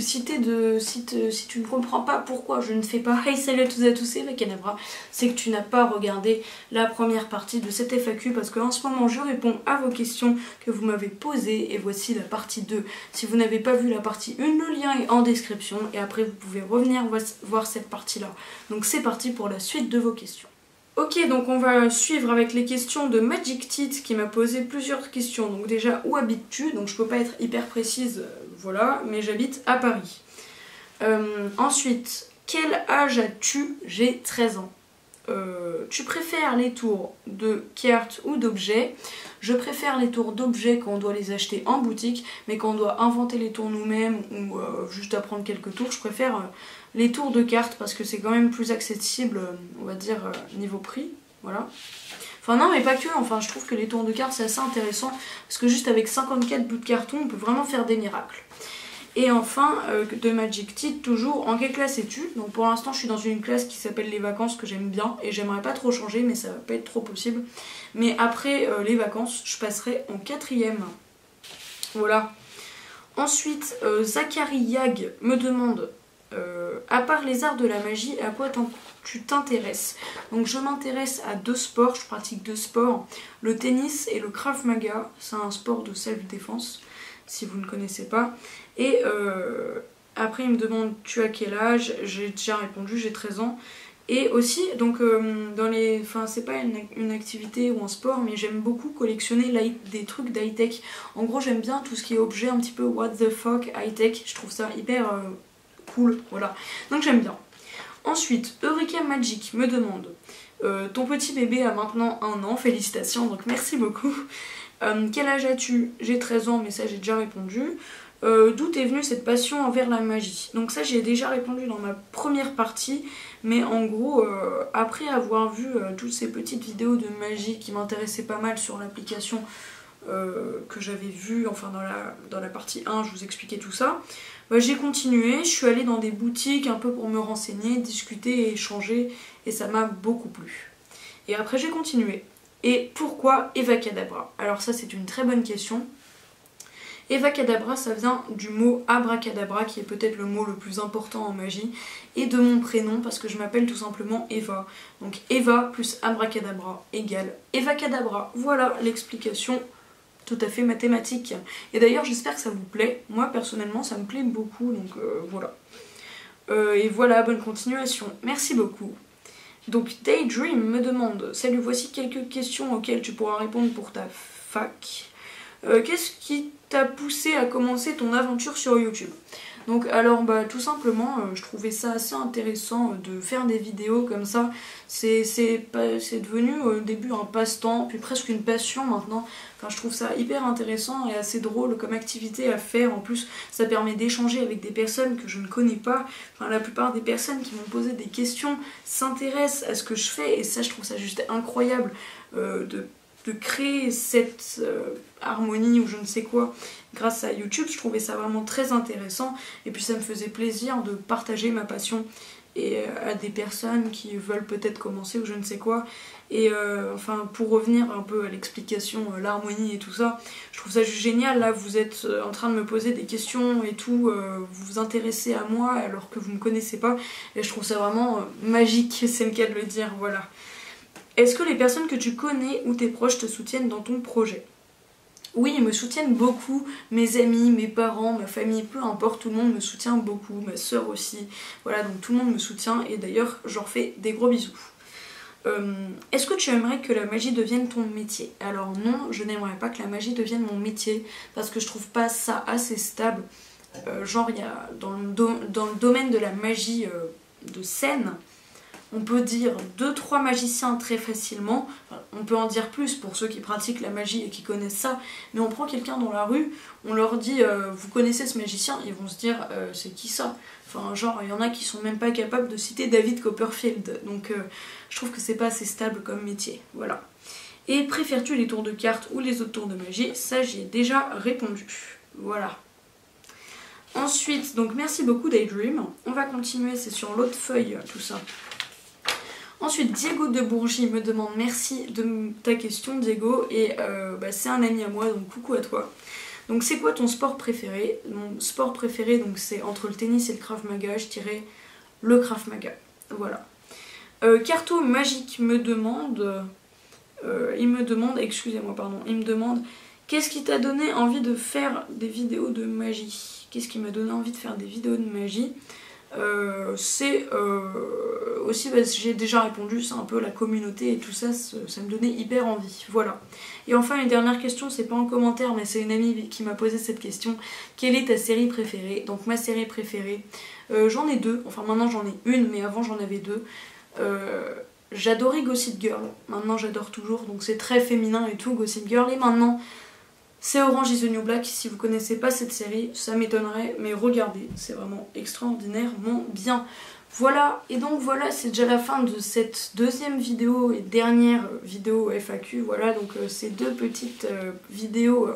si tu ne comprends pas pourquoi je ne fais pas Hey salut à tous et à tous, c'est Evacadabra, c'est que tu n'as pas regardé la première partie de cette FAQ parce qu'en ce moment je réponds à vos questions que vous m'avez posées et voici la partie 2. Si vous n'avez pas vu la partie 1, le lien est en description et après vous pouvez revenir voir cette partie là. Donc c'est parti pour la suite de vos questions. Ok, donc on va suivre avec les questions de Magic Tit qui m'a posé plusieurs questions. Donc déjà, où habites-tu? Donc je peux pas être hyper précise, voilà, mais j'habite à Paris. Ensuite, quel âge as-tu? J'ai 13 ans. Tu préfères les tours de cartes ou d'objets? Je préfère les tours d'objets quand on doit les acheter en boutique, mais quand on doit inventer les tours nous-mêmes ou juste apprendre quelques tours, je préfère les tours de cartes parce que c'est quand même plus accessible, on va dire, niveau prix, voilà. Enfin non mais pas que, enfin je trouve que les tours de cartes c'est assez intéressant parce que juste avec 54 bouts de carton on peut vraiment faire des miracles. Et enfin, de Magic Tit, toujours, en quelle classe es-tu? Donc pour l'instant je suis dans une classe qui s'appelle les vacances que j'aime bien et j'aimerais pas trop changer mais ça va pas être trop possible. Mais après les vacances je passerai en 4ème. Voilà. Ensuite, Zachary Yag me demande, à part les arts de la magie, à quoi tu t'intéresses? Donc je m'intéresse à 2 sports, je pratique 2 sports, le tennis et le Krav Maga, c'est un sport de self-défense si vous ne connaissez pas. Et après il me demande tu as quel âge? J'ai déjà répondu, j'ai 13 ans. Et aussi, donc enfin c'est pas une activité ou un sport, mais j'aime beaucoup collectionner des trucs d'high-tech. En gros j'aime bien tout ce qui est objet un petit peu what the fuck high-tech, je trouve ça hyper cool, voilà. Donc j'aime bien. Ensuite, Eureka Magic me demande, ton petit bébé a maintenant 1 an, félicitations, donc merci beaucoup. Quel âge as-tu? J'ai 13 ans, mais ça j'ai déjà répondu. D'où est venue cette passion envers la magie? Donc ça j'ai déjà répondu dans ma première partie, mais en gros après avoir vu toutes ces petites vidéos de magie qui m'intéressaient pas mal sur l'application que j'avais vue, enfin dans la partie 1 je vous expliquais tout ça, j'ai continué, je suis allée dans des boutiques un peu pour me renseigner, discuter et échanger et ça m'a beaucoup plu. Et après j'ai continué. Et pourquoi Evacadabra? Alors ça c'est une très bonne question. Evacadabra ça vient du mot abracadabra qui est peut-être le mot le plus important en magie et de mon prénom parce que je m'appelle tout simplement Eva. Donc Eva plus abracadabra égale Evacadabra. Voilà l'explication tout à fait mathématique. Et d'ailleurs j'espère que ça vous plaît. Moi personnellement ça me plaît beaucoup donc voilà. Et voilà, bonne continuation. Merci beaucoup. Donc Daydream me demande, salut, voici quelques questions auxquelles tu pourras répondre pour ta fac. Qu'est-ce qui t'a poussé à commencer ton aventure sur YouTube? Donc alors tout simplement je trouvais ça assez intéressant de faire des vidéos comme ça. C'est devenu au début un passe-temps puis presque une passion maintenant. Enfin je trouve ça hyper intéressant et assez drôle comme activité à faire. En plus ça permet d'échanger avec des personnes que je ne connais pas. Enfin la plupart des personnes qui m'ont posé des questions s'intéressent à ce que je fais et ça je trouve ça juste incroyable de créer cette harmonie ou je ne sais quoi grâce à YouTube. Je trouvais ça vraiment très intéressant et puis ça me faisait plaisir de partager ma passion et à des personnes qui veulent peut-être commencer ou je ne sais quoi. Et enfin pour revenir un peu à l'explication, l'harmonie et tout ça, je trouve ça juste génial. Là vous êtes en train de me poser des questions et tout, vous vous intéressez à moi alors que vous me connaissez pas et je trouve ça vraiment magique, c'est le cas de le dire, voilà. Est-ce que les personnes que tu connais ou tes proches te soutiennent dans ton projet? Oui, ils me soutiennent beaucoup, mes amis, mes parents, ma famille, peu importe, tout le monde me soutient beaucoup, ma soeur aussi, voilà, donc tout le monde me soutient et d'ailleurs je leur fais des gros bisous. Est-ce que tu aimerais que la magie devienne ton métier? Alors non, je n'aimerais pas que la magie devienne mon métier parce que je trouve pas ça assez stable. Genre il y a dans le domaine de la magie de scène, on peut dire 2-3 magiciens très facilement, enfin, on peut en dire plus pour ceux qui pratiquent la magie et qui connaissent ça, mais on prend quelqu'un dans la rue, on leur dit vous connaissez ce magicien, ils vont se dire c'est qui ça? Enfin genre il y en a qui sont même pas capables de citer David Copperfield, donc je trouve que c'est pas assez stable comme métier, voilà. Et préfères-tu les tours de cartes ou les autres tours de magie? Ça j'y ai déjà répondu, voilà. Ensuite, donc merci beaucoup Daydream, on va continuer, c'est sur l'autre feuille tout ça. Ensuite, Diego de Bourgie me demande merci de ta question Diego et c'est un ami à moi donc coucou à toi. Donc c'est quoi ton sport préféré? Mon sport préféré, donc c'est entre le tennis et le Krav Maga, je dirais le Krav Maga. Voilà. Carto Magique me demande, excusez-moi pardon, il me demande qu'est-ce qui t'a donné envie de faire des vidéos de magie? Qu'est-ce qui m'a donné envie de faire des vidéos de magie? C'est aussi, bah, j'ai déjà répondu, c'est un peu la communauté et tout ça, ça me donnait hyper envie, voilà. Et enfin une dernière question, c'est pas en commentaire mais c'est une amie qui m'a posé cette question, quelle est ta série préférée? Donc ma série préférée, j'en ai deux, enfin maintenant j'en ai une mais avant j'en avais deux. J'adorais Gossip Girl, maintenant j'adore toujours, donc c'est très féminin et tout Gossip Girl, et maintenant c'est Orange is the New Black. Si vous connaissez pas cette série, ça m'étonnerait, mais regardez, c'est vraiment extraordinairement bien. Voilà, et donc voilà, c'est déjà la fin de cette deuxième vidéo et dernière vidéo FAQ. Voilà, donc ces deux petites vidéos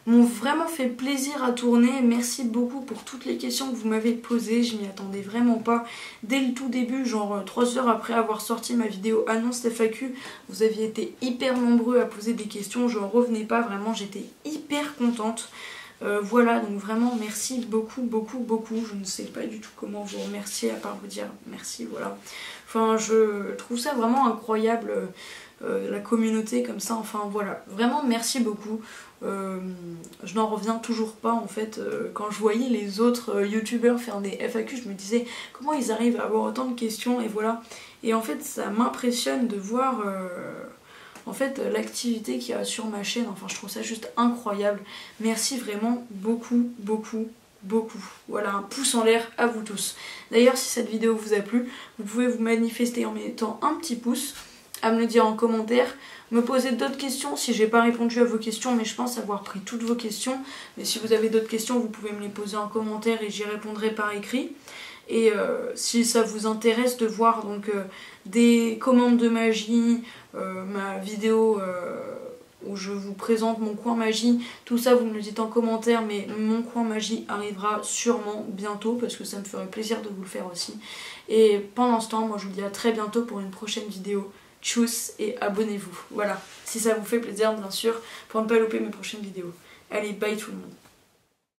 m'ont vraiment fait plaisir à tourner. Merci beaucoup pour toutes les questions que vous m'avez posées, je m'y attendais vraiment pas. Dès le tout début, genre 3 heures après avoir sorti ma vidéo annonce FAQ, vous aviez été hyper nombreux à poser des questions, je n'en revenais pas, vraiment j'étais hyper contente. Voilà, donc vraiment merci beaucoup, beaucoup, beaucoup. Je ne sais pas du tout comment vous remercier à part vous dire merci, voilà. Enfin, je trouve ça vraiment incroyable, la communauté comme ça, enfin voilà. Vraiment merci beaucoup. Je n'en reviens toujours pas en fait. Quand je voyais les autres youtubeurs faire des FAQ, je me disais comment ils arrivent à avoir autant de questions et voilà. Et en fait, ça m'impressionne de voir... en fait l'activité qu'il y a sur ma chaîne, enfin je trouve ça juste incroyable. Merci vraiment beaucoup, beaucoup, beaucoup. Voilà, un pouce en l'air à vous tous. D'ailleurs si cette vidéo vous a plu, vous pouvez vous manifester en mettant un petit pouce, à me le dire en commentaire, me poser d'autres questions si j'ai pas répondu à vos questions, mais je pense avoir pris toutes vos questions. Mais si vous avez d'autres questions, vous pouvez me les poser en commentaire et j'y répondrai par écrit. Et si ça vous intéresse de voir donc des commandes de magie, ma vidéo où je vous présente mon coin magie, tout ça vous me le dites en commentaire, mais mon coin magie arrivera sûrement bientôt parce que ça me ferait plaisir de vous le faire aussi. Et pendant ce temps, moi je vous dis à très bientôt pour une prochaine vidéo. Tchuss et abonnez-vous, voilà, si ça vous fait plaisir bien sûr, pour ne pas louper mes prochaines vidéos. Allez, bye tout le monde.